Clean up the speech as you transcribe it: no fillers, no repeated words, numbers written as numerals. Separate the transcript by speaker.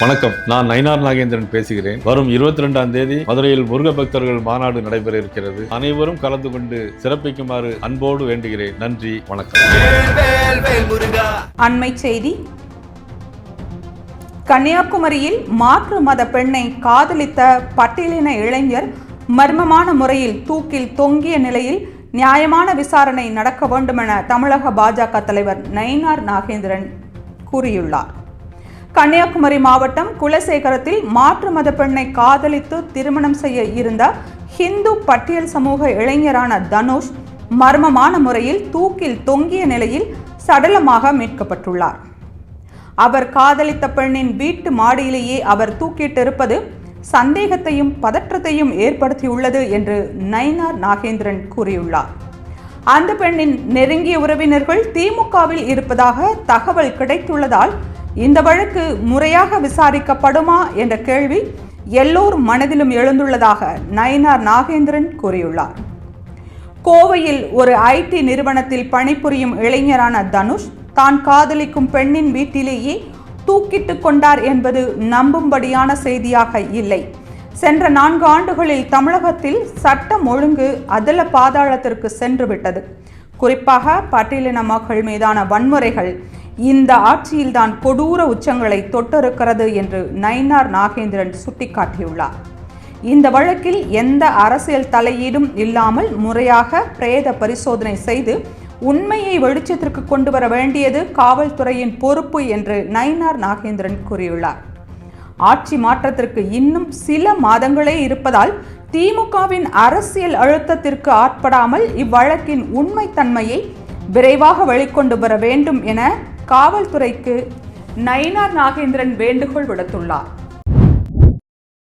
Speaker 1: வணக்கம், நான் நயினார் நாகேந்திரன் பேசுகிறேன். வரும் 22ஆம் தேதி மதுரையில் முருக பக்தர்கள் மாநாடு நடைபெற இருக்கிறது. அனைவரும் கலந்து கொண்டு சிறப்பிக்குமாறு அன்போடு வேண்டுகிறேன். நன்றி, வணக்கம்.
Speaker 2: அண்மை செய்தி. கன்னியாகுமரியில் மாற்று மத பெண்ணை காதலித்த பட்டியலின இளைஞர் மர்மமான முறையில் தூக்கில் தொங்கிய நிலையில் நியாயமான விசாரணை நடக்க வேண்டுமென தமிழக பாஜக தலைவர் நயினார் நாகேந்திரன் கூறியுள்ளார். கன்னியாகுமரி மாவட்டம் குலசேகரத்தில் மாற்று மத பெண்ணை காதலித்து திருமணம் செய்ய இருந்த ஹிந்து பட்டியல் சமூக இளைஞரான தனுஷ் மர்மமான முறையில் தூக்கில் தொங்கிய நிலையில் சடலமாக மீட்கப்பட்டுள்ளார். அவர் காதலித்த பெண்ணின் வீட்டு மாடியிலேயே அவர் தூக்கிட்டிருப்பது சந்தேகத்தையும் பதற்றத்தையும் ஏற்படுத்தியுள்ளது என்று நயினார் நாகேந்திரன் கூறியுள்ளார். அந்த பெண்ணின் நெருங்கிய உறவினர்கள் திமுகவில் இருப்பதாக தகவல் கிடைத்துள்ளதால் இந்த வழக்கு முறையாக விசாரிக்கப்படுமா என்ற கேள்வி எல்லோர் மனதிலும் எழுந்துள்ளதாக நயினார் நாகேந்திரன் கூறியுள்ளார். கோவையில் ஒரு ஐடி நிறுவனத்தில் பணிபுரியும் இளைஞரான தனுஷ் தான் காதலிக்கும் பெண்ணின் வீட்டிலேயே தூக்கிட்டு கொண்டார் என்பது நம்பும்படியான செய்தியாக இல்லை. சென்ற 4 ஆண்டுகளில் தமிழகத்தில் சட்டம் ஒழுங்கு அதல பாதாளத்திற்கு சென்று விட்டது. குறிப்பாக பட்டியலின மக்கள் மீதான வன்முறைகள் இந்த ஆட்சியில்தான் கொடூர உச்சங்களை தொட்டிருக்கிறது என்று நயினார் நாகேந்திரன் சுட்டிக்காட்டியுள்ளார். இந்த வழக்கில் எந்த அரசியல் தலையீடும் இல்லாமல் முறையாக பிரேத பரிசோதனை செய்து உண்மையை வெளிச்சத்திற்கு கொண்டு வர வேண்டியது காவல்துறையின் பொறுப்பு என்று நயினார் நாகேந்திரன் கூறியுள்ளார். ஆட்சி மாற்றத்திற்கு இன்னும் சில மாதங்களே இருப்பதால் திமுகவின் அரசியல் அழுத்தத்திற்கு ஆட்படாமல் இவ்வழக்கின் உண்மைத்தன்மையை விரைவாக வெளிக்கொண்டு வர வேண்டும் என காவல்துறைக்கு நயினார் நாகேந்திரன் வேண்டுகோள் விடுத்துள்ளார்.